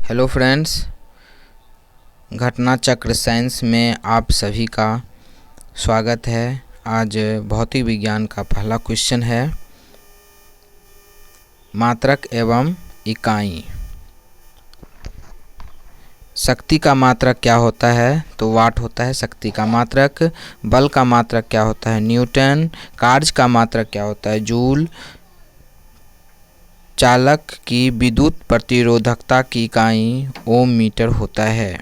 Hello friends, घटना चक्र science में आप सभी का स्वागत है। आज भौतिक विज्ञान का पहला क्वेश्चन है, मात्रक एवं इकाई। शक्ति का मात्रक क्या होता है? तो वाट होता है शक्ति का मात्रक। बल का मात्रक क्या होता है? न्यूटन। कार्य का मात्रक क्या होता है? जूल। चालक की विद्युत प्रतिरोधकता की इकाई ओम मीटर होता है।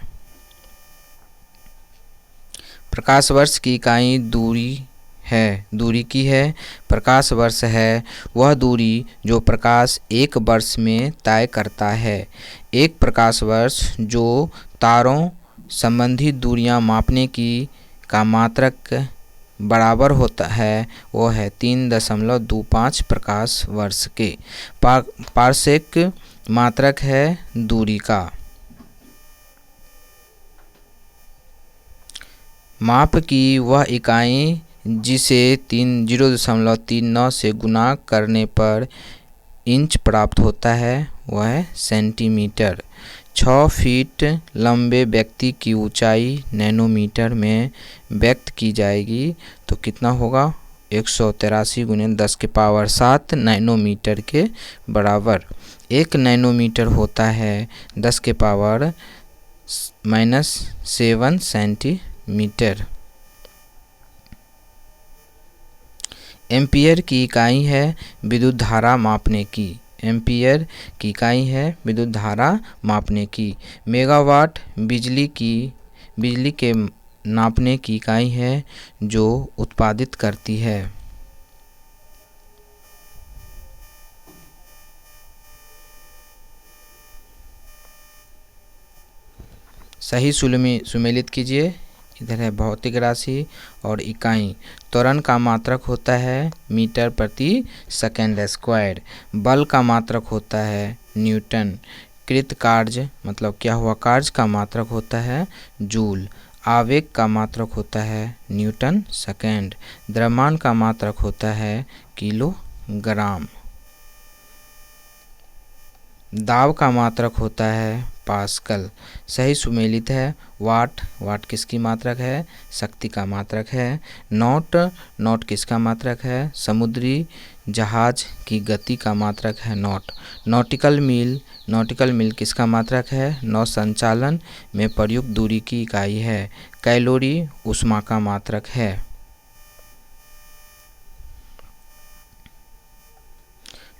प्रकाश वर्ष की इकाई दूरी की है। प्रकाश वर्ष है वह दूरी जो प्रकाश एक वर्ष में तय करता है। एक प्रकाश वर्ष जो तारों संबंधी दूरियां मापने की का मात्रक बराबर होता है वो है 3.25 प्रकाश वर्ष के। पारसेक मात्रक है दूरी का। माप की वह इकाई जिसे 0.39 से गुणा करने पर इंच प्राप्त होता है वह है सेंटीमीटर। 6 फीट लंबे व्यक्ति की ऊंचाई नैनोमीटर में व्यक्त की जाएगी तो कितना होगा? 183 × 10⁻7 नैनोमीटर के बराबर। 1 नैनोमीटर होता है 10⁻⁻7 सेंटीमीटर। एम्पियर की इकाई है विद्युत धारा मापने की। एम्पियर की इकाई है विद्युत धारा मापने की। मेगावाट बिजली के नापने की इकाई है जो उत्पादित करती है। सही सुमेलित कीजिए। इधर है भौतिक राशि और इकाई। त्वरण का मात्रक होता है मीटर प्रति सेकंड स्क्वायर। बल का मात्रक होता है न्यूटन। कृत कार्य मतलब क्या हुआ कार्य का मात्रक होता है जूल। आवेग का मात्रक होता है न्यूटन सेकंड। द्रव्यमान का मात्रक होता है किलोग्राम। दाब का मात्रक होता है पास्कल। सही सुमेलित है। वाट किसकी मात्रक है? शक्ति का मात्रक है। नॉट किसका मात्रक है? समुद्री जहाज की गति का मात्रक है नॉट। नॉटिकल मील किसका मात्रक है? नौ संचालन में प्रयुक्त दूरी की इकाई है। कैलोरी ऊष्मा का मात्रक है।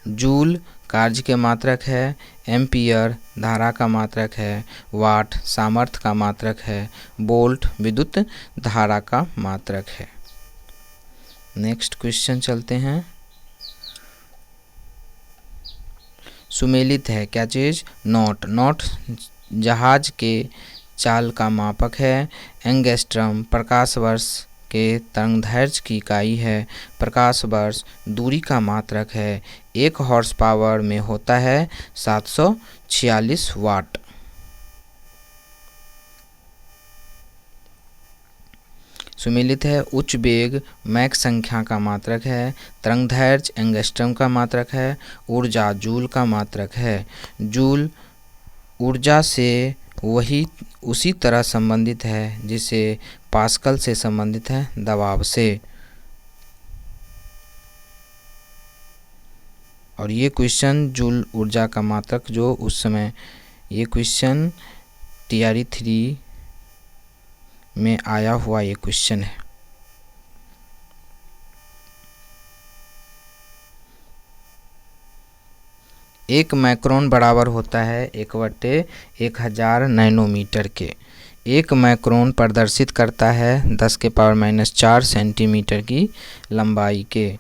जूल कार्य के मात्रक है। एम्पियर धारा का मात्रक है। वाट सामर्थ्य का मात्रक है। वोल्ट विद्युत धारा का मात्रक है। नेक्स्ट क्वेश्चन चलते हैं। सुमेलित है क्या चीज? नॉट जहाज के चाल का मापक है। एंगस्ट्रम प्रकाश वर्ष के तरंगदैर्घ्य की इकाई है। प्रकाश वर्ष दूरी का मात्रक है। 1 हॉर्स पावर में होता है 746 वाट। सुमेलित है उच्च वेग मैक संख्या का मात्रक है। तरंगदैर्घ्य एंगस्ट्रम का मात्रक है। ऊर्जा जूल का मात्रक है। जूल ऊर्जा से उसी तरह संबंधित है जिसे पास्कल से संबंधित है दबाव से। और ये क्वेश्चन जूल ऊर्जा का मात्रक जो उस समय ये क्वेश्चन TRE 3 में आया हुआ ये क्वेश्चन है। एक माइक्रोन बराबर होता है 1/1000 नैनोमीटर के। 1 माइक्रोन प्रदर्शित करता है 10⁻⁻4 सेंटीमीटर की लंबाई के।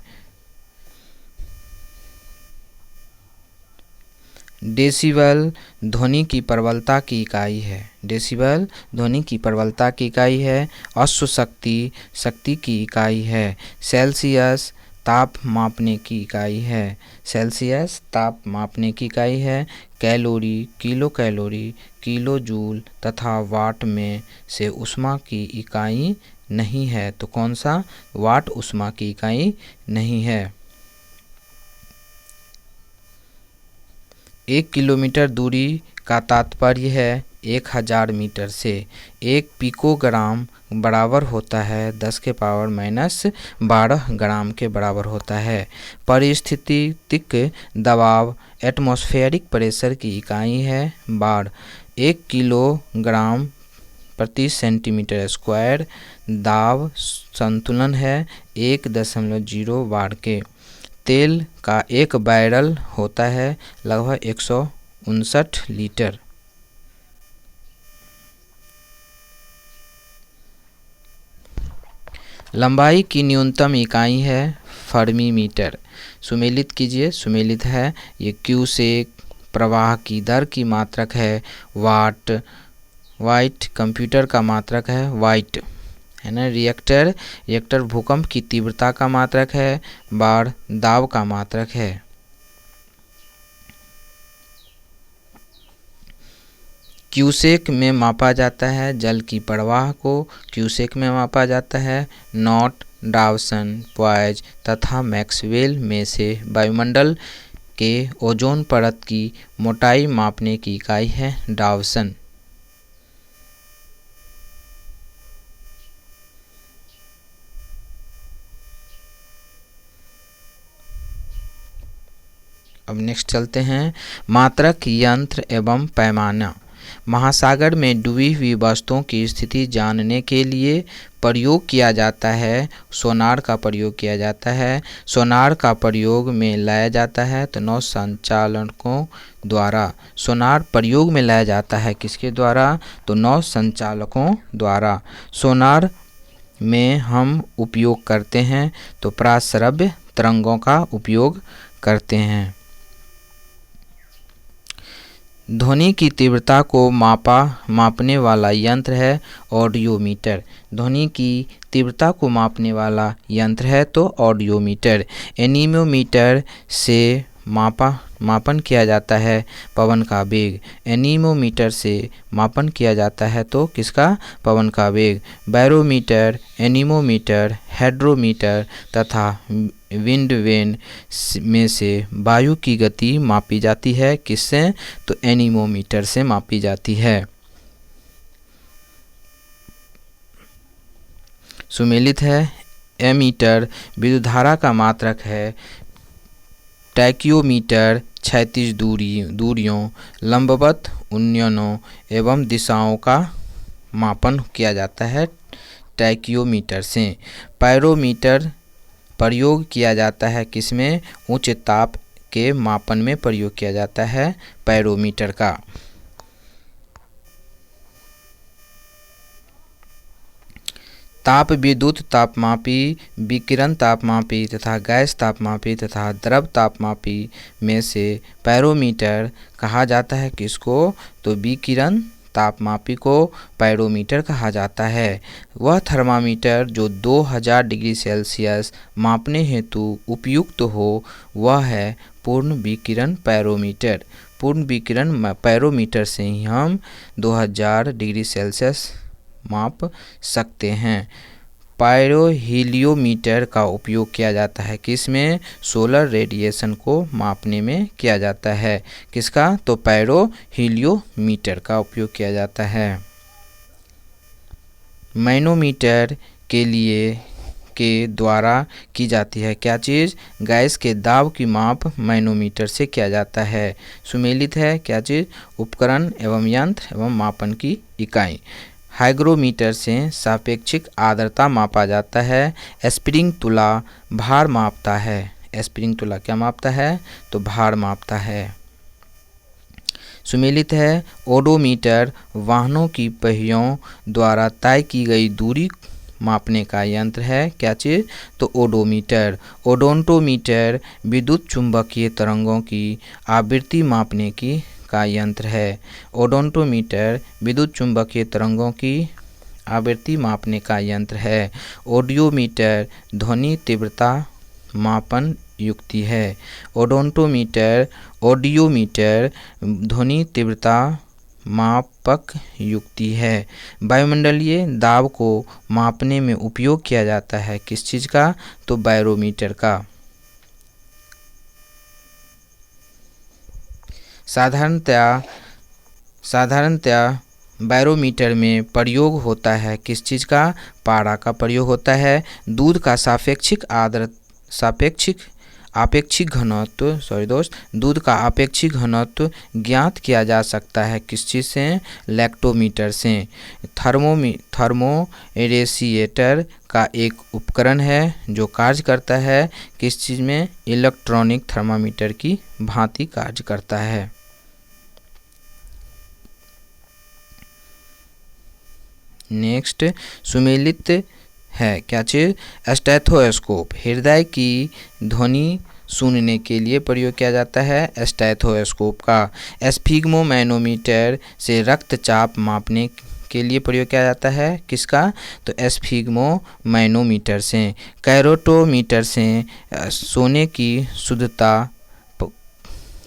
डेसिबल ध्वनि की प्रबलता की इकाई है। डेसिबल ध्वनि की प्रबलता की इकाई है। अश्व शक्ति की इकाई है। सेल्सियस ताप मापने की इकाई है। सेल्सियस ताप मापने की इकाई है। Calorie kilo calorie kilo joule तथा वाट में से ऊष्मा की इकाई नहीं है तो कौन सा? वाट ऊष्मा की इकाई नहीं है। 1 किलोमीटर दूरी का तात्पर्य है 1000 मीटर से। 1 पिकोग्राम बराबर होता है 10⁻⁻12 ग्राम के बराबर होता है। पारिस्थितिक दबाव एटमॉस्फेरिक प्रेशर की इकाई है बार। 1 किलोग्राम प्रति सेंटीमीटर स्क्वायर दाब संतुलन है 1.0 बार के। तेल का एक बैरल होता है लगभग 159 लीटर। लंबाई की न्यूनतम इकाई है फर्मी मीटर। सुमेलित कीजिए। सुमेलित है ये क्यूसेक। प्रवाह की दर की मात्रक है वाट। वाइट कंप्यूटर का मात्रक है वाइट, है ना। रिएक्टर भूकंप की तीव्रता का मात्रक है बार। दाब का मात्रक है। क्यूसेक में मापा जाता है जल की प्रवाह को क्यूसेक में मापा जाता है। नॉट, डावसन, पॉइज तथा मैक्सवेल में से वायुमंडल के ओजोन परत की मोटाई मापने की इकाई है डावसन। अब नेक्स्ट चलते हैं मात्रक, यंत्र एवं पैमाना। महासागर में डूबी हुई वस्तुओं की स्थिति जानने के लिए प्रयोग किया जाता है सोनार का प्रयोग किया जाता है। सोनार का प्रयोग में लाया जाता है तो नौ संचालकों द्वारा। सोनार प्रयोग में लाया जाता है किसके द्वारा? तो नौ संचालकों द्वारा। सोनार में हम उपयोग करते हैं तो पराश्रव्य तरंगों का उपयोग करते हैं। ध्वनि की तीव्रता को मापने वाला यंत्र है ऑडियोमीटर। ध्वनि की तीव्रता को मापने वाला यंत्र है तो ऑडियोमीटर। एनीमोमीटर से मापन किया जाता है पवन का वेग। एनीमोमीटर से मापन किया जाता है तो किसका? पवन का वेग। बैरोमीटर, एनीमोमीटर, हाइड्रोमीटर तथा विंड वेन में से वायु की गति मापी जाती है किससे? तो एनीमोमीटर से मापी जाती है। सुमेलित है एमीटर विद्युत धारा का मात्रक है। टैक्योमीटर क्षैतिज दूरियों, लंबवत उन्नयनों एवं दिशाओं का मापन किया जाता है टैक्योमीटर से। पायरोमीटर प्रयोग किया जाता है किसमें? उच्च ताप के मापन में प्रयोग किया जाता है पायरोमीटर का। ताप विद्युत तापमापी, विकिरण तापमापी तथा गैस तापमापी तथा द्रव तापमापी में से पायरोमीटर कहा जाता है किसको? तो विकिरण तापमापी को पायरोमीटर कहा जाता है। वह थर्मामीटर जो 2000 डिग्री सेल्सियस मापने हेतु उपयुक्त हो वह है पूर्ण विकिरण पायरोमीटर। पूर्ण विकिरण पायरोमीटर से ही हम 2000 डिग्री सेल्सियस माप सकते हैं। पायरोहीलियोमीटर का उपयोग किया जाता है किसमें? सोलर रेडिएशन को मापने में किया जाता है। किसका? तो पायरोहीलियोमीटर का उपयोग किया जाता है। मैनोमीटर के द्वारा की जाती है क्या चीज़? गैस के दाब की माप मैनोमीटर से किया जाता है। सुमेलित है क्या चीज़? उपकरण एवं यंत्र एवं मापन की इकाई। हाइग्रोमीटर से सापेक्षिक आर्द्रता मापा जाता है। स्प्रिंग तुला भार मापता है। स्प्रिंग तुला क्या मापता है? तो भार मापता है। सुमेलित है ओडोमीटर वाहनों की पहियों द्वारा तय की गई दूरी मापने का यंत्र है क्या चीज़? तो ओडोमीटर। ओडोंटोमीटर विद्युत चुंबकीय तरंगों की आवृत्ति मापने का यंत्र है। ओडोंटोमीटर विद्युत चुंबकीय तरंगों की आवृत्ति मापने का यंत्र है। ऑडियोमीटर ध्वनि तीव्रता मापन युक्ति है। ऑडियोमीटर ध्वनि तीव्रता मापक युक्ति है। वायुमंडलीय दाब को मापने में उपयोग किया जाता है किस चीज़ का? तो बैरोमीटर का। साधारणतया साधारणतः बैरोमीटर में प्रयोग होता है किस चीज़ का? पारा का प्रयोग होता है। दूध का दूध का आपेक्षिक घनत्व ज्ञात किया जा सकता है किस चीज़ से? लैक्टोमीटर से। थर्मोरेसिएटर का एक उपकरण है जो कार्य करता है किस चीज़ में? इलेक्ट्रॉनिक थर्मामीटर की भांति कार्य करता है। नेक्स्ट, सुमेलित है क्या चीज़? स्टेथोस्कोप। हृदय की ध्वनि सुनने के लिए प्रयोग किया जाता है स्टेथोस्कोप का। स्फिग्मोमैनोमीटर से रक्तचाप मापने के लिए प्रयोग किया जाता है किसका? तो स्फिग्मोमैनोमीटर से। कैरोटोमीटर से सोने की शुद्धता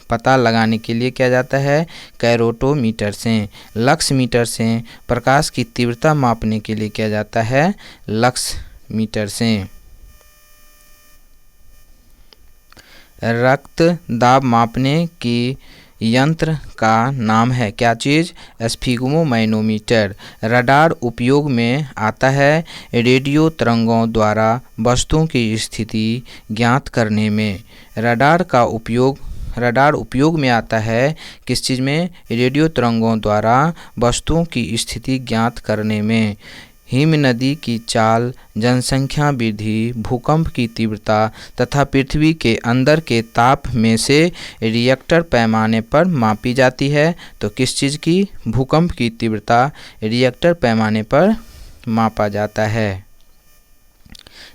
पता लगाने के लिए किया जाता है कैरोटोमीटर से। लक्स मीटर से प्रकाश की तीव्रता मापने के लिए किया जाता है लक्स मीटर से। रक्त दाब मापने की यंत्र का नाम है क्या चीज़? स्फिग्मोमैनोमीटर। रडार उपयोग में आता है रेडियो तरंगों द्वारा वस्तुओं की स्थिति ज्ञात करने में। रडार उपयोग में आता है किस चीज़ में? रेडियो तरंगों द्वारा वस्तुओं की स्थिति ज्ञात करने में। हिम नदी की चाल, जनसंख्या वृद्धि, भूकंप की तीव्रता तथा पृथ्वी के अंदर के ताप में से रिएक्टर पैमाने पर मापी जाती है। तो किस चीज़ की? भूकंप की तीव्रता रिएक्टर पैमाने पर मापा जाता है।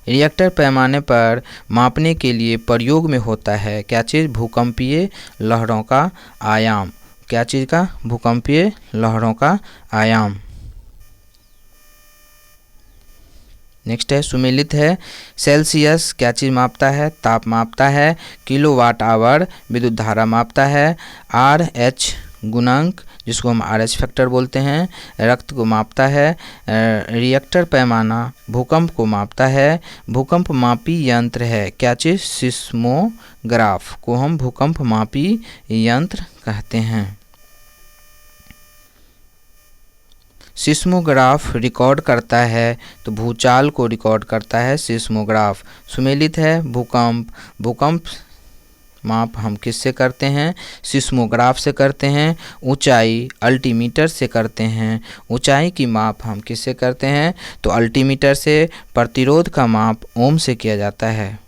रिएक्टर पैमाने पर मापने के लिए प्रयोग में होता है क्या चीज़? भूकंपीय लहरों का आयाम। क्या चीज़ का? भूकंपीय लहरों का आयाम। नेक्स्ट है सुमेलित है। सेल्सियस क्या चीज़ मापता है? ताप मापता है। किलोवाट आवर विद्युत धारा मापता है। RH गुणांक जिसको हम RH फैक्टर बोलते हैं रक्त को मापता है। रिएक्टर पैमाना भूकंप को मापता है। भूकंप मापी यंत्र है क्या चीज़? सिस्मोग्राफ को हम भूकंप मापी यंत्र कहते हैं। सिस्मोग्राफ रिकॉर्ड करता है तो भूचाल को रिकॉर्ड करता है सिस्मोग्राफ। सुमेलित है भूकंप माप हम किससे करते हैं? सिस्मोग्राफ से करते हैं। ऊंचाई अल्टीमीटर से करते हैं। ऊंचाई की माप हम किससे करते हैं? तो अल्टीमीटर से। प्रतिरोध का माप ओम से किया जाता है।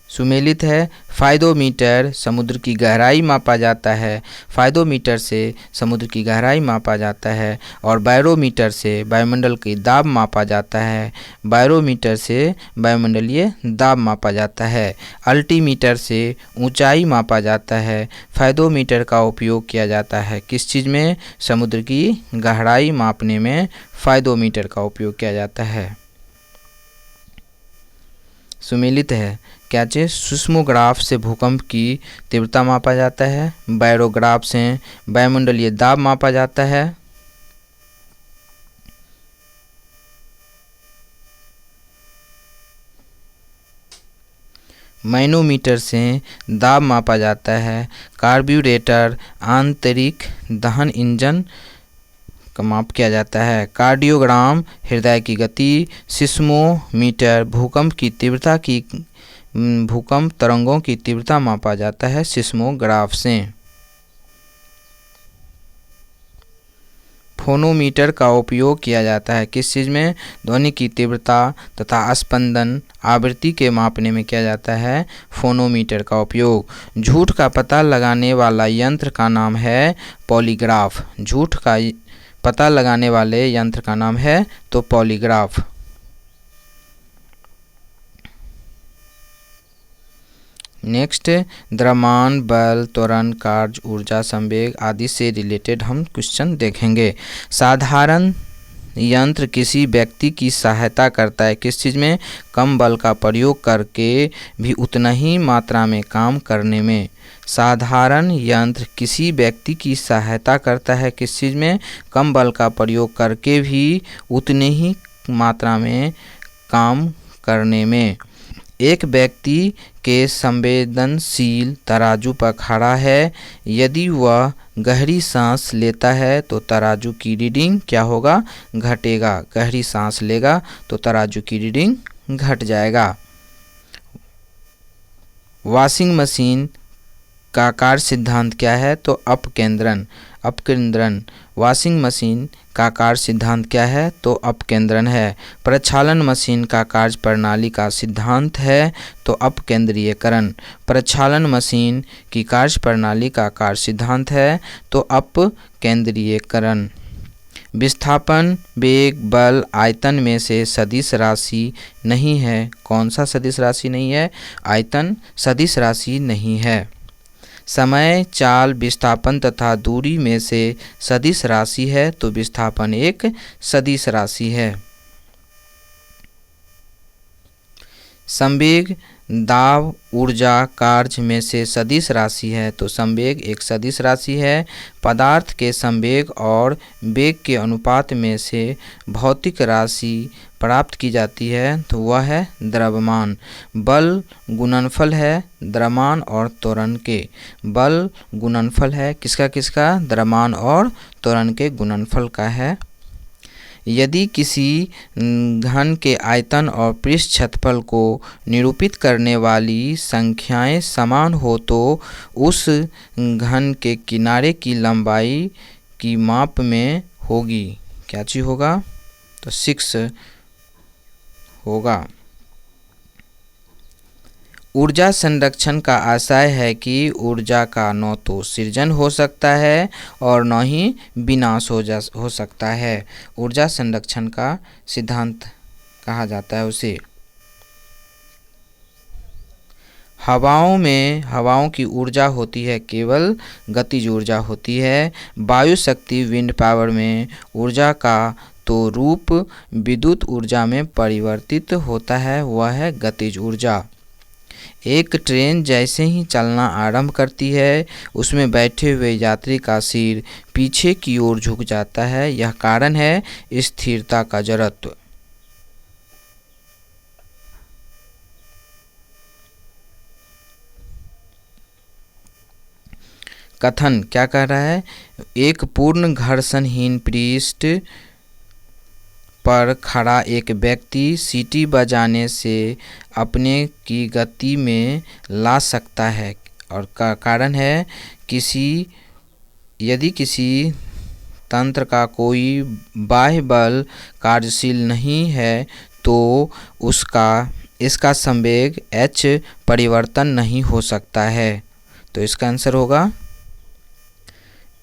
सुमेलित है। फाइदोमीटर समुद्र की गहराई मापा जाता है। फाइदोमीटर से समुद्र की गहराई मापा जाता है। और बैरोमीटर से वायुमंडल की दाब मापा जाता है। बैरोमीटर से वायुमंडलीय दाब मापा जाता है। अल्टीमीटर से ऊंचाई मापा जाता है। फाइदोमीटर का उपयोग किया जाता है किस चीज़ में? समुद्र की गहराई मापने में फाइदोमीटर का उपयोग किया जाता है। सुमेलित है क्या चीज़? सिस्मोग्राफ से भूकंप की तीव्रता मापा जाता है। बैरोग्राफ से वायुमंडलीय दाब मापा जाता है। मैनोमीटर से दाब मापा जाता है। कार्ब्यूरेटर आंतरिक दहन इंजन का माप किया जाता है। कार्डियोग्राम हृदय की गति। सिस्मोमीटर भूकंप तरंगों की तीव्रता मापा जाता है सिस्मोग्राफ से। फोनोमीटर का उपयोग किया जाता है किस चीज़ में? ध्वनि की तीव्रता तथा स्पंदन आवृत्ति के मापने में किया जाता है फोनोमीटर का उपयोग। झूठ का पता लगाने वाला यंत्र का नाम है पॉलीग्राफ। झूठ का पता लगाने वाले यंत्र का नाम है तो पॉलीग्राफ। नेक्स्ट, द्रव्यमान, बल, त्वरण, कार्य, ऊर्जा, संवेग आदि से रिलेटेड हम क्वेश्चन देखेंगे। साधारण यंत्र किसी व्यक्ति की सहायता करता है किस चीज़ में? कम बल का प्रयोग करके भी उतना ही मात्रा में काम करने में। साधारण यंत्र किसी व्यक्ति की सहायता करता है किस चीज़ में? कम बल का प्रयोग करके भी उतने ही मात्रा में काम करने में। एक व्यक्ति के संवेदनशील तराजू पर खड़ा है। यदि वह गहरी सांस लेता है तो तराजू की रीडिंग क्या होगा? घटेगा। गहरी सांस लेगा तो तराजू की रीडिंग घट जाएगा। वॉशिंग मशीन का कार्य सिद्धांत क्या है? तो अपकेंद्रण। अपकेंद्रण। वॉशिंग मशीन का कार्य सिद्धांत क्या है? तो अपकेंद्रण है। प्रक्षालन मशीन का कार्य प्रणाली का सिद्धांत है तो अपकेंद्रीयकरण। प्रक्षालन मशीन की कार्य प्रणाली का कार्य सिद्धांत है तो अपकेंद्रीयकरण। विस्थापन, वेग, बल, आयतन में से सदिश राशि नहीं है। कौन सा सदिश राशि नहीं है? आयतन सदिश राशि नहीं है। समय, चाल, विस्थापन तथा दूरी में से सदिश राशि है तो विस्थापन एक सदिश राशि है। संवेग, दाब, ऊर्जा, कार्य में से सदिश राशि है तो संवेग एक सदिश राशि है। पदार्थ के संवेग और वेग के अनुपात में से भौतिक राशि प्राप्त की जाती है तो वह है द्रव्यमान। बल गुणनफल है द्रव्यमान और त्वरण के। बल गुणनफल है किसका किसका? द्रव्यमान और त्वरण के गुणनफल का है। यदि किसी घन के आयतन और पृष्ठ क्षेत्रफल को निरूपित करने वाली संख्याएं समान हो तो उस घन के किनारे की लंबाई की माप में होगी। क्या चीज़ होगा? तो 6 होगा। ऊर्जा संरक्षण का आशय है कि ऊर्जा का न तो सृजन हो सकता है और न ही विनाश हो सकता है। ऊर्जा संरक्षण का सिद्धांत कहा जाता है उसे। हवाओं की ऊर्जा होती है केवल गतिज ऊर्जा होती है। वायु शक्ति विंड पावर में ऊर्जा का तो रूप विद्युत ऊर्जा में परिवर्तित होता है, वह है गतिज ऊर्जा। एक ट्रेन जैसे ही चलना आरंभ करती है उसमें बैठे हुए यात्री का सिर पीछे की ओर झुक जाता है। यह कारण है स्थिरता का जड़त्व। कथन क्या कह रहा है? एक पूर्ण घर्षणहीन पृष्ठ पर खड़ा एक व्यक्ति सीटी बजाने से अपने की गति में ला सकता है और का कारण है यदि किसी तंत्र का कोई बाह्य बल कार्यशील नहीं है तो इसका संवेग h परिवर्तन नहीं हो सकता है। तो इसका आंसर होगा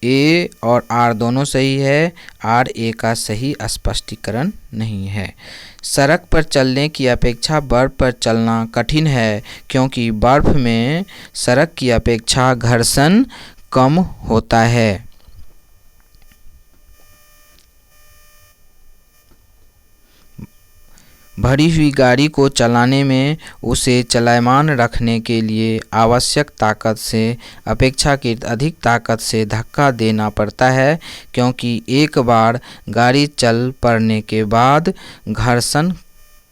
ए और आर दोनों सही है। आर ए का सही स्पष्टीकरण नहीं है। सड़क पर चलने की अपेक्षा बर्फ पर चलना कठिन है क्योंकि बर्फ में सड़क की अपेक्षा घर्षण कम होता है। भरी हुई गाड़ी को चलाने में उसे चलायमान रखने के लिए आवश्यक ताकत से अपेक्षाकृत अधिक ताकत से धक्का देना पड़ता है क्योंकि एक बार गाड़ी चल पड़ने के बाद घर्षण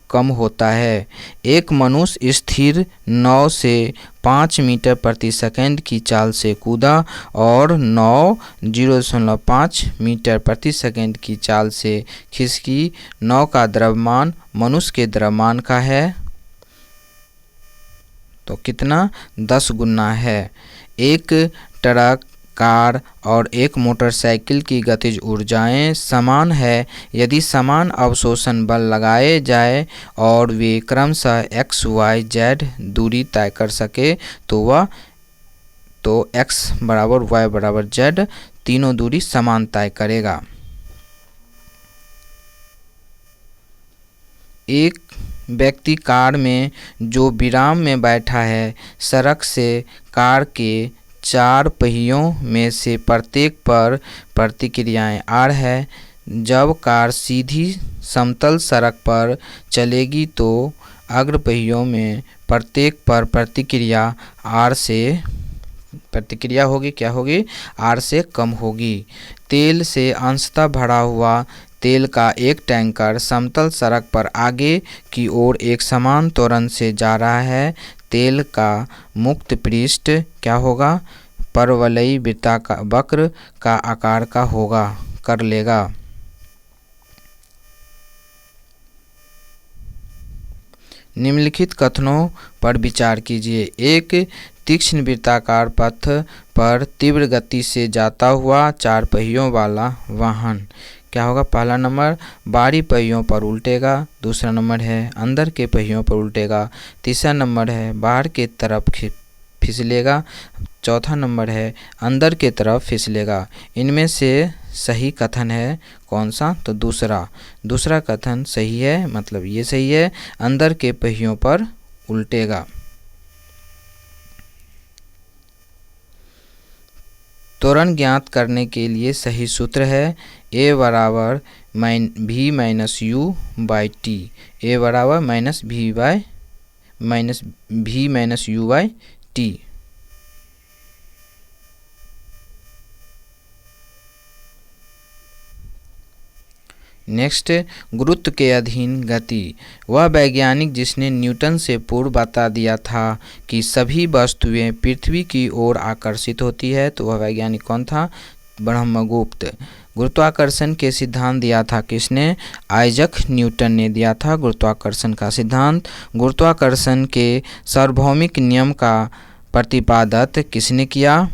कम होता है। एक मनुष्य स्थिर 9 से 5 मीटर प्रति सेकंड की चाल से कूदा और 0.5 मीटर प्रति सेकंड की चाल से खिसकी। 9 का द्रव्यमान मनुष्य के द्रव्यमान का है तो कितना? 10 गुना है। एक ट्रक, कार और एक मोटरसाइकिल की गतिज ऊर्जाएं समान है। यदि समान अवशोषण बल लगाए जाए और वे क्रमशः x, y, z दूरी तय कर सके तो x बराबर y बराबर z तीनों दूरी समान तय करेगा। एक व्यक्ति कार में जो विराम में बैठा है, सड़क से कार के 4 पहियों में से प्रत्येक पर प्रतिक्रियाएं R है। जब कार सीधी समतल सड़क पर चलेगी तो अग्र पहियों में प्रत्येक पर प्रतिक्रिया R से प्रतिक्रिया होगी क्या होगी, R से कम होगी। तेल से अंशतः भरा हुआ तेल का एक टैंकर समतल सड़क पर आगे की ओर एक समान त्वरण से जा रहा है। तेल का मुक्त पृष्ठ क्या होगा, परवलयी वक्र का आकार का होगा, कर लेगा। निम्नलिखित कथनों पर विचार कीजिए। एक तीक्ष्ण वृत्ताकार पथ पर तीव्र गति से जाता हुआ 4 पहियों वाला वाहन क्या होगा, पहला नंबर बाहरी पहियों पर उल्टेगा, दूसरा नंबर है अंदर के पहियों पर उल्टेगा, तीसरा नंबर है बाहर के तरफ फिसलेगा, चौथा नंबर है अंदर के तरफ फिसलेगा। इनमें से सही कथन है कौन सा, तो दूसरा कथन सही है, मतलब ये सही है, अंदर के पहियों पर उल्टेगा। त्वरण ज्ञात करने के लिए सही सूत्र है A बराबर V minus U by T, A बराबर V minus U by T. Next, गुरुत्व के अधीन गति। वह वैज्ञानिक जिसने न्यूटन से पूर्व बता दिया था कि सभी वस्तुएं पृथ्वी की ओर आकर्षित होती है, तो वह वैज्ञानिक कौन था, ब्रह्मगुप्त। गुरुत्वाकर्षण के सिद्धांत दिया था किसने, आइजक न्यूटन ने दिया था गुरुत्वाकर्षण का सिद्धांत। गुरुत्वाकर्षण के सार्वभौमिक नियम का प्रतिपादन किसने किया,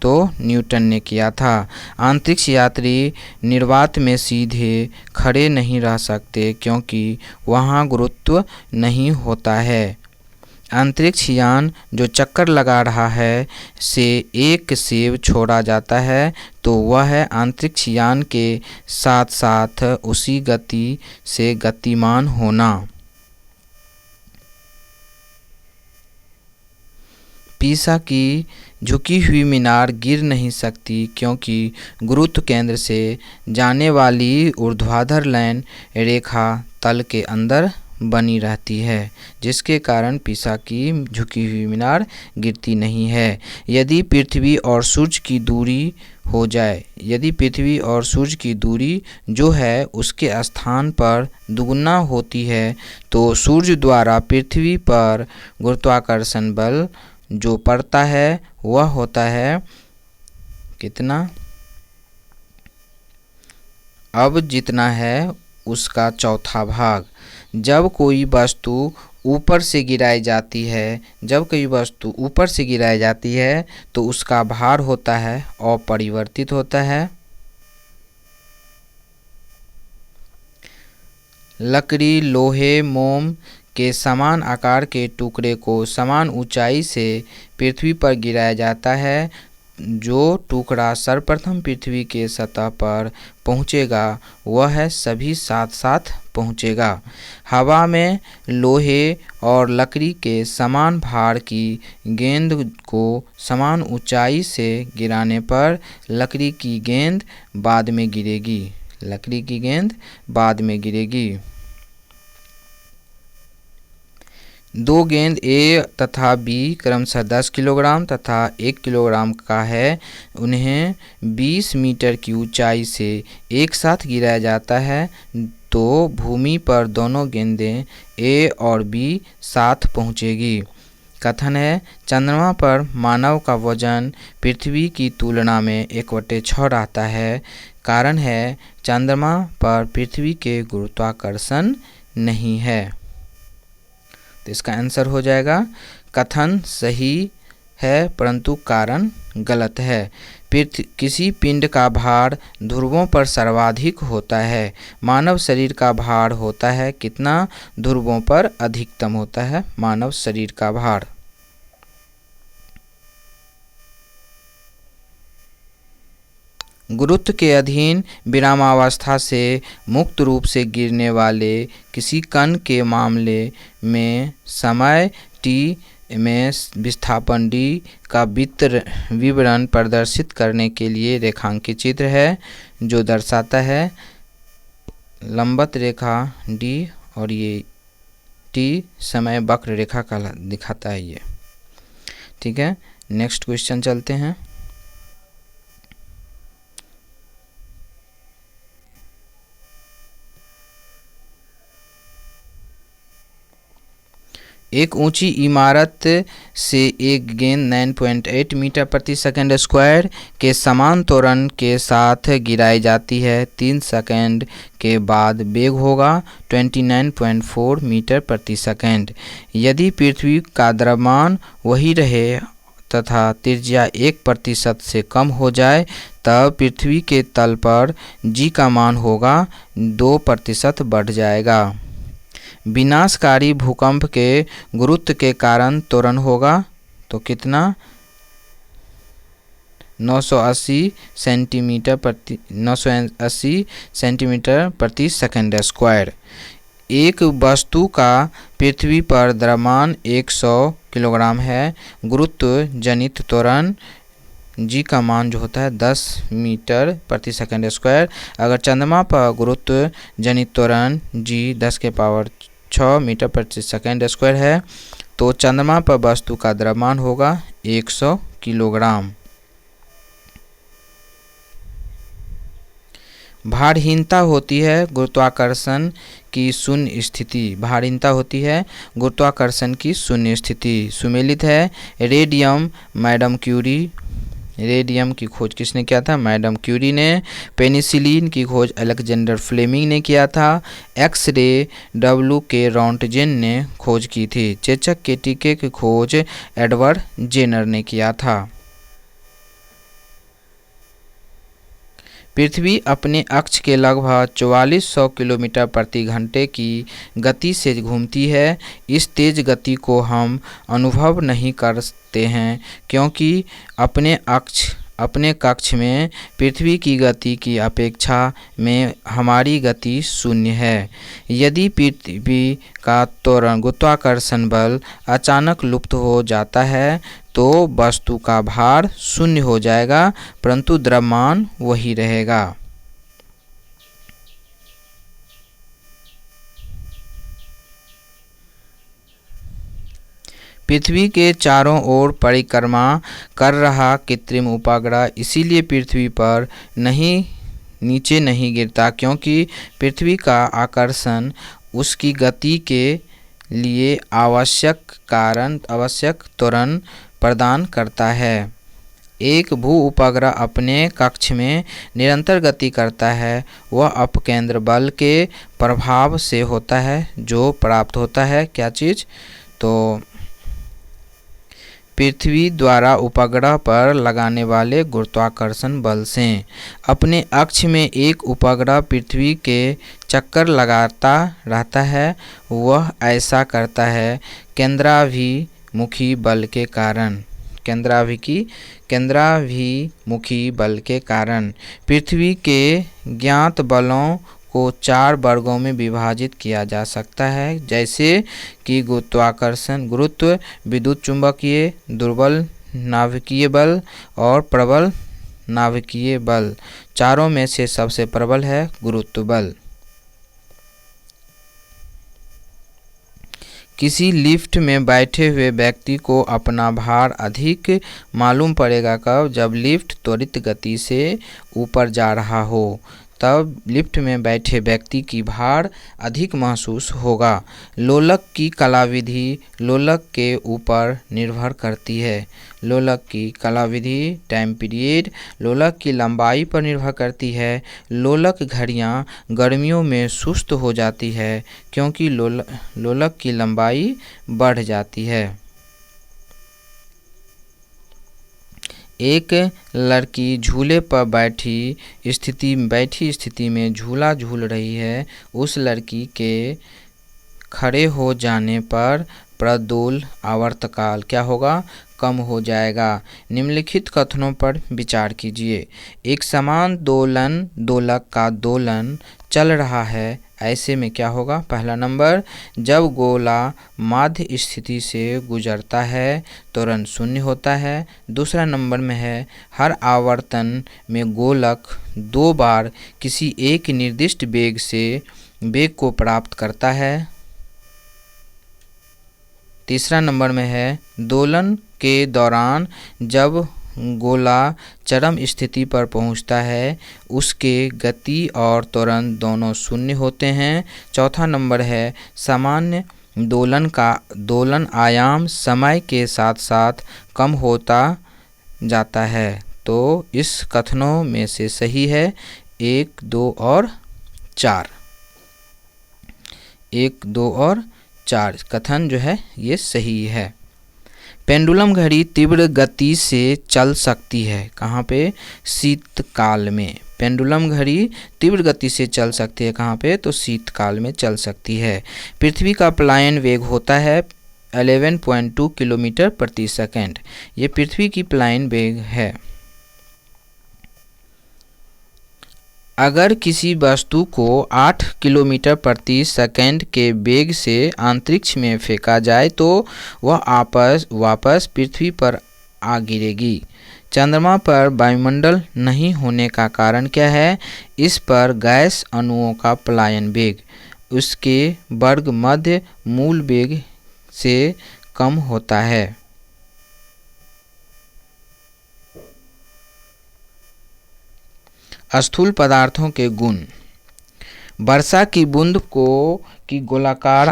तो न्यूटन ने किया था। अंतरिक्ष यात्री निर्वात में सीधे खड़े नहीं रह सकते क्योंकि वहाँ गुरुत्व नहीं होता है। अंतरिक्ष यान जो चक्कर लगा रहा है से एक सेब छोड़ा जाता है तो वह है अंतरिक्ष यान के साथ साथ उसी गति से गतिमान होना। पीसा की झुकी हुई मीनार गिर नहीं सकती क्योंकि गुरुत्व केंद्र से जाने वाली ऊर्ध्वाधर लाइन रेखा तल के अंदर बनी रहती है, जिसके कारण पीसा की झुकी हुई मीनार गिरती नहीं है। यदि पृथ्वी और सूर्य की दूरी हो जाए, यदि पृथ्वी और सूर्य की दूरी जो है उसके स्थान पर दुगुना होती है तो सूर्य द्वारा पृथ्वी पर गुरुत्वाकर्षण बल जो पड़ता है वह होता है कितना, अब जितना है उसका चौथा भाग। जब कोई वस्तु ऊपर से गिराई जाती है, जब कोई वस्तु ऊपर से गिराई जाती है तो उसका भार होता है अपरिवर्तित होता है। लकड़ी, लोहे, मोम के समान आकार के टुकड़े को समान ऊंचाई से पृथ्वी पर गिराया जाता है। जो टुकड़ा सर्वप्रथम पृथ्वी के सतह पर पहुंचेगा वह है सभी साथ साथ पहुंचेगा। हवा में लोहे और लकड़ी के समान भार की गेंद को समान ऊंचाई से गिराने पर लकड़ी की गेंद बाद में गिरेगी, लकड़ी की गेंद बाद में गिरेगी। दो गेंद A तथा B क्रमशः 10 किलोग्राम तथा 1 किलोग्राम का है, उन्हें 20 मीटर की ऊंचाई से एक साथ गिराया जाता है तो भूमि पर दोनों गेंदें A और B साथ पहुंचेगी। कथन है चंद्रमा पर मानव का वजन पृथ्वी की तुलना में 1/6 रहता है। कारण है चंद्रमा पर पृथ्वी के गुरुत्वाकर्षण नहीं है। तो इसका आंसर हो जाएगा कथन सही है परंतु कारण गलत है। किसी पिंड का भार ध्रुवों पर सर्वाधिक होता है। मानव शरीर का भार होता है कितना, ध्रुवों पर अधिकतम होता है मानव शरीर का भार। गुरुत्व के अधीन विरामावस्था से मुक्त रूप से गिरने वाले किसी कण के मामले में समय t में विस्थापन d का विवरण प्रदर्शित करने के लिए रेखांकित चित्र है जो दर्शाता है लंबवत रेखा d और ये t समय वक्र रेखा का दिखाता है। ये ठीक है, नेक्स्ट क्वेश्चन चलते हैं। एक ऊंची इमारत से एक गेंद 9.8 मीटर प्रति सेकंड स्क्वायर के समान त्वरण के साथ गिराई जाती है। 3 सेकंड के बाद वेग होगा 29.4 मीटर प्रति सेकंड। यदि पृथ्वी का द्रव्यमान वही रहे तथा त्रिज्या 1% से कम हो जाए तब पृथ्वी के तल पर g का मान होगा 2% बढ़ जाएगा। विनाशकारी भूकंप के गुरुत्व के कारण त्वरण होगा तो कितना 980 सेंटीमीटर प्रति सेकंड स्क्वायर। एक वस्तु का पृथ्वी पर द्रव्यमान 100 किलोग्राम है। गुरुत्व जनित त्वरण g का मान जो होता है 10 मीटर प्रति सेकंड स्क्वायर। अगर चंद्रमा पर गुरुत्व जनित त्वरण g 10⁶ मीटर प्रति सेकंड स्क्वायर है तो चंद्रमा पर वस्तु का द्रव्यमान होगा 100 किलोग्राम। भारहीनता होती है गुरुत्वाकर्षण की शून्य स्थिति। भारहीनता होती है गुरुत्वाकर्षण की शून्य स्थिति। सुमेलित है रेडियम मैडम क्यूरी। रेडियम की खोज किसने किया था? मैडम क्यूरी ने। पेनिसिलिन की खोज अलेक्जेंडर फ्लेमिंग ने किया था। X-ray W.K. रॉन्टजेन ने खोज की थी। चेचक के टीके की खोज एडवर्ड जेनर ने किया था। पृथ्वी अपने अक्ष के लगभग 4400 किलोमीटर प्रति घंटे की गति से घूमती है। इस तेज गति को हम अनुभव नहीं करते हैं क्योंकि अपने कक्ष में पृथ्वी की गति की अपेक्षा में हमारी गति शून्य है। यदि पृथ्वी का त्वरण गुरुत्वाकर्षण बल अचानक लुप्त हो जाता है तो वस्तु का भार शून्य हो जाएगा परंतु द्रव्यमान वही रहेगा। पृथ्वी के चारों ओर परिक्रमा कर रहा कृत्रिम उपग्रह इसीलिए पृथ्वी पर नीचे नहीं गिरता क्योंकि पृथ्वी का आकर्षण उसकी गति के लिए आवश्यक त्वरण प्रदान करता है। एक भू उपग्रह अपने कक्ष में निरंतर गति करता है। वह अपकेंद्र बल के प्रभाव से होता है जो प्राप्त होता है क्या चीज़? तो पृथ्वी द्वारा उपग्रह पर लगाने वाले गुरुत्वाकर्षण बल से। अपने अक्ष में एक उपग्रह पृथ्वी के चक्कर लगाता रहता है। वह ऐसा करता है केंद्राभिमुखी बल के कारण। केंद्राभिमुखी बल के कारण पृथ्वी के ज्ञात बलों को 4 वर्गों में विभाजित किया जा सकता है जैसे कि गुरुत्व, विद्युत चुंबकीय, दुर्बल नाभिकीय बल और प्रबल नाभिकीय बल। चारों में से सबसे प्रबल है गुरुत्व बल। किसी लिफ्ट में बैठे हुए व्यक्ति को अपना भार अधिक मालूम पड़ेगा कब? जब लिफ्ट त्वरित गति से ऊपर जा रहा हो तब लिफ्ट में बैठे व्यक्ति की भार अधिक महसूस होगा। लोलक की कलाविधि लोलक के ऊपर निर्भर करती है। लोलक की कलाविधि टाइम पीरियड लोलक की लंबाई पर निर्भर करती है। लोलक घड़ियां गर्मियों में सुस्त हो जाती है क्योंकि लोलक की लंबाई बढ़ जाती है। एक लड़की झूले पर बैठी स्थिति में झूला झूल रही है। उस लड़की के खड़े हो जाने पर प्रदोल आवर्तकाल क्या होगा? कम हो जाएगा। निम्नलिखित कथनों पर विचार कीजिए। एक समान दोलक का दोलन चल रहा है ऐसे में क्या होगा? पहला नंबर, जब गोला माध्य स्थिति से गुजरता है त्वरण शून्य होता है। दूसरा नंबर में है हर आवर्तन में गोलक 2 बार किसी एक निर्दिष्ट वेग को प्राप्त करता है। तीसरा नंबर में है दोलन के दौरान जब गोला चरम स्थिति पर पहुंचता है उसके गति और त्वरण दोनों शून्य होते हैं। चौथा नंबर है सामान्य दोलन आयाम समय के साथ साथ कम होता जाता है। तो इस कथनों में से सही है 1, 2 और 4। 1, 2 और 4 कथन जो है ये सही है। पेंडुलम घड़ी तीव्र गति से चल सकती है। कहाँ पे? शीतकाल में। पेंडुलम घड़ी तीव्र गति से चल सकती है कहाँ पे? तो शीतकाल में चल सकती है। पृथ्वी का पलायन वेग होता है 11.2 किलोमीटर प्रति सेकंड। ये पृथ्वी की पलायन वेग है। अगर किसी वस्तु को 8 किलोमीटर प्रति सेकंड के वेग से अंतरिक्ष में फेंका जाए तो वह वापस पृथ्वी पर आ गिरेगी। चंद्रमा पर वायुमंडल नहीं होने का कारण क्या है? इस पर गैस अणुओं का पलायन वेग उसके वर्ग मध्य मूल वेग से कम होता है। स्थूल पदार्थों के गुण। वर्षा की बूंद की गोलाकार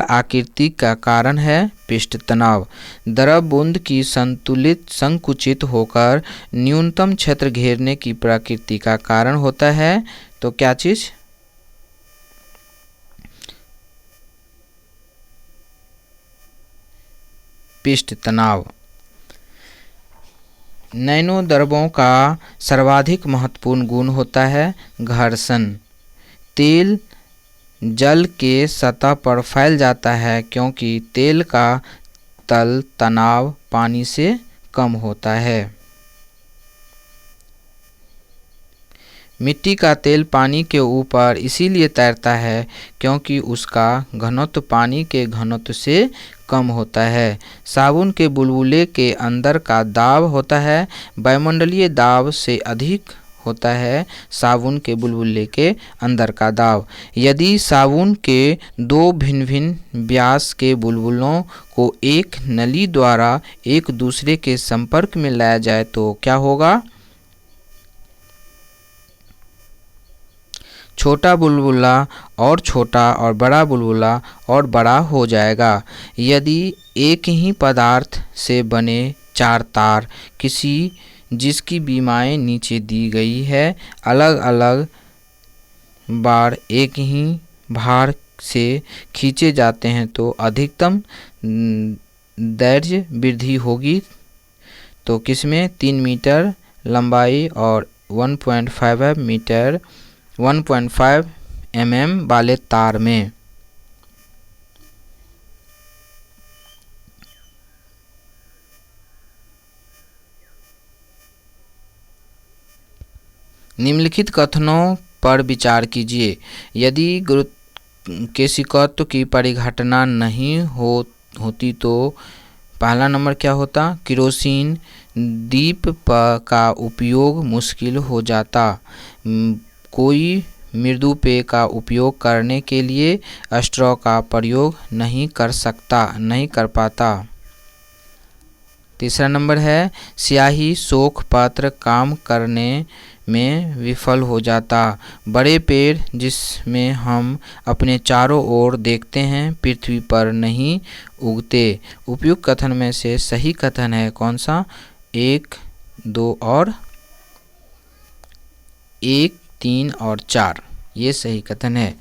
आकृति का कारण है पृष्ठ तनाव। द्रव बूंद की संकुचित होकर न्यूनतम क्षेत्र घेरने की प्रकृति का कारण होता है। तो क्या चीज? पृष्ठ तनाव। नैनो द्रवों का सर्वाधिक महत्वपूर्ण गुण होता है घर्षण। तेल जल के सतह पर फैल जाता है क्योंकि तेल का तल तनाव पानी से कम होता है। मिट्टी का तेल पानी के ऊपर इसीलिए तैरता है क्योंकि उसका घनत्व पानी के घनत्व से कम होता है। साबुन के बुलबुले के अंदर का दाब होता है वायुमंडलीय दाब से अधिक होता है साबुन के बुलबुले के अंदर का दाब। यदि साबुन के 2 भिन्न भिन्न व्यास के बुलबुलों को एक नली द्वारा एक दूसरे के संपर्क में लाया जाए तो क्या होगा? छोटा बुलबुला और छोटा और बड़ा बुलबुला और बड़ा हो जाएगा। यदि एक ही पदार्थ से बने 4 तार जिसकी बीमाएं नीचे दी गई है अलग अलग बार एक ही भार से खींचे जाते हैं तो अधिकतम दैर्घ्य वृद्धि होगी। तो किसमें? 3 मीटर लंबाई और 1.5 mm वाले तार में। निम्नलिखित कथनों पर विचार कीजिए। यदि गुरुत्वाकर्षण की परिघटना नहीं होती तो पहला नंबर क्या होता? केरोसिन दीप का उपयोग मुश्किल हो जाता। कोई मृदु पेय का उपयोग करने के लिए स्ट्रॉ का प्रयोग नहीं कर पाता। तीसरा नंबर है स्याही सोख पत्र काम करने में विफल हो जाता। बड़े पेड़ जिसमें हम अपने चारों ओर देखते हैं पृथ्वी पर नहीं उगते। उपयुक्त कथन में से सही कथन है कौन सा? 1, 2 और 1, 3 और 4 ये सही कथन है।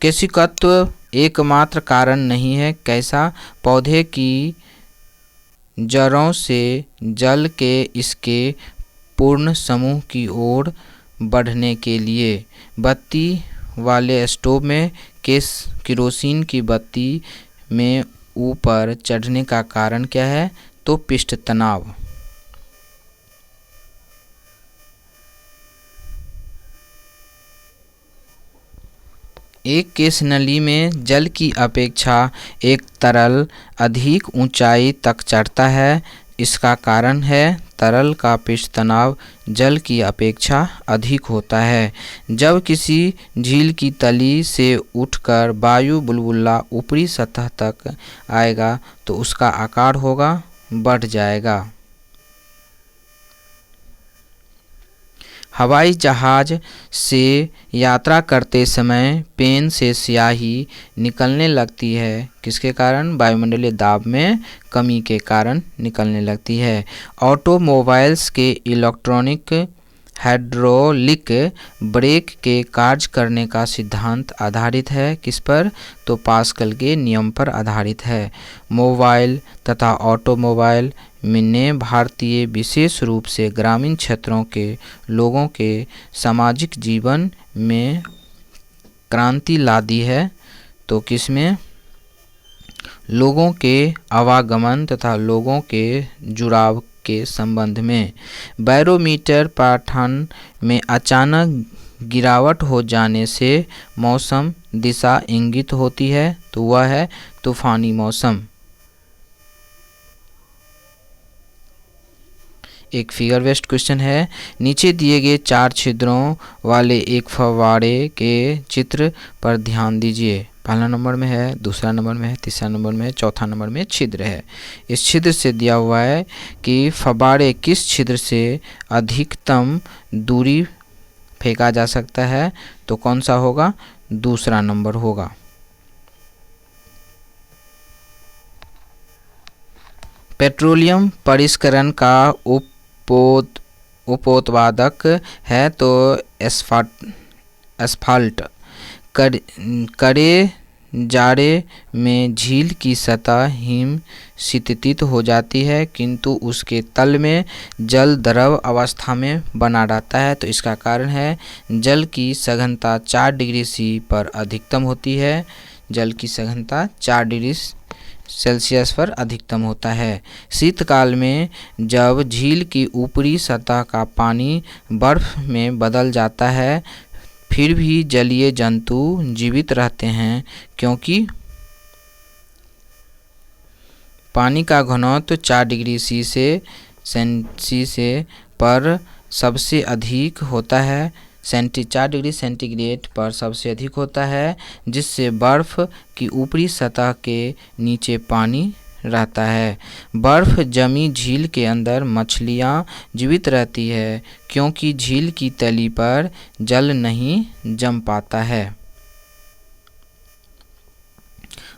केशिकत्व एकमात्र कारण नहीं है। कैसा? पौधे की जड़ों से जल के इसके पूर्ण समूह की ओर बढ़ने के लिए। बत्ती वाले स्टोव में केरोसिन की बत्ती में ऊपर चढ़ने का कारण क्या है? तो पृष्ठ तनाव। एक केश नली में जल की अपेक्षा एक तरल अधिक ऊंचाई तक चढ़ता है। इसका कारण है तरल का पृष्ठ तनाव जल की अपेक्षा अधिक होता है। जब किसी झील की तली से उठकर वायु बुलबुला ऊपरी सतह तक आएगा तो उसका आकार होगा बढ़ जाएगा। हवाई जहाज से यात्रा करते समय पेन से स्याही निकलने लगती है, किसके कारण? वायुमंडलीय दाब में कमी के कारण निकलने लगती है। ऑटोमोबाइल्स के इलेक्ट्रॉनिक हाइड्रोलिक ब्रेक के कार्य करने का सिद्धांत आधारित है किस पर? तो पास्कल के नियम पर आधारित है। मोबाइल तथा ऑटोमोबाइल ने भारतीय विशेष रूप से ग्रामीण क्षेत्रों के लोगों के सामाजिक जीवन में क्रांति ला दी है। तो किसमें? लोगों के आवागमन तथा लोगों के जुड़ाव के संबंध में। बैरोमीटर पाठन में अचानक गिरावट हो जाने से मौसम दिशा इंगित होती है, तो वह है तूफानी मौसम। एक फिगर बेस्ड क्वेश्चन है। नीचे दिए गए 4 छिद्रों वाले एक फव्वारे के चित्र पर ध्यान दीजिए। पहला नंबर में है, दूसरा नंबर में है, तीसरा नंबर में है, चौथा नंबर में छिद्र है। इस छिद्र से दिया हुआ है कि फव्वारे किस छिद्र से अधिकतम दूरी फेंका जा सकता है, तो कौन सा होगा? दूसरा नंबर होगा। पेट्रोलियम परिष्करण का उपोत्पादक है तो एस्फाल्ट। कड़े जाड़े में झील की सतह हिम शीतलित हो जाती है, किंतु उसके तल में जल द्रव अवस्था में बना रहता है, तो इसका कारण है जल की सघनता 4 डिग्री सी पर अधिकतम होती है। जल की सघनता 4 डिग्री सेल्सियस पर अधिकतम होता है। शीतकाल में जब झील की ऊपरी सतह का पानी बर्फ में बदल जाता है, फिर भी जलीय जंतु जीवित रहते हैं, क्योंकि पानी का घनत्व 4 डिग्री सी से पर सबसे अधिक होता है, 4 डिग्री सेंटीग्रेड पर सबसे अधिक होता है, जिससे बर्फ़ की ऊपरी सतह के नीचे पानी रहता है। बर्फ़ जमी झील के अंदर मछलियाँ जीवित रहती है, क्योंकि झील की तली पर जल नहीं जम पाता है।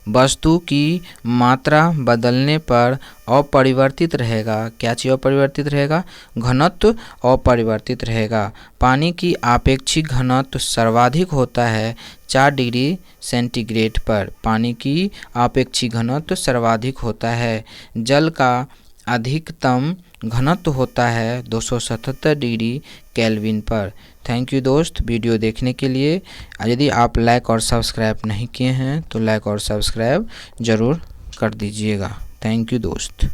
वस्तु की मात्रा बदलने पर अपरिवर्तित रहेगा। क्या चीज़ अपरिवर्तित रहेगा? घनत्व अपरिवर्तित रहेगा। पानी की आपेक्षिक घनत्व सर्वाधिक होता है 4 डिग्री सेंटीग्रेड पर। पानी की आपेक्षिक घनत्व सर्वाधिक होता है। जल का अधिकतम घनत्व होता है 277 डिग्री केल्विन पर। थैंक यू दोस्त वीडियो देखने के लिए। यदि आप लाइक और सब्सक्राइब नहीं किए हैं तो लाइक और सब्सक्राइब ज़रूर कर दीजिएगा। थैंक यू दोस्त।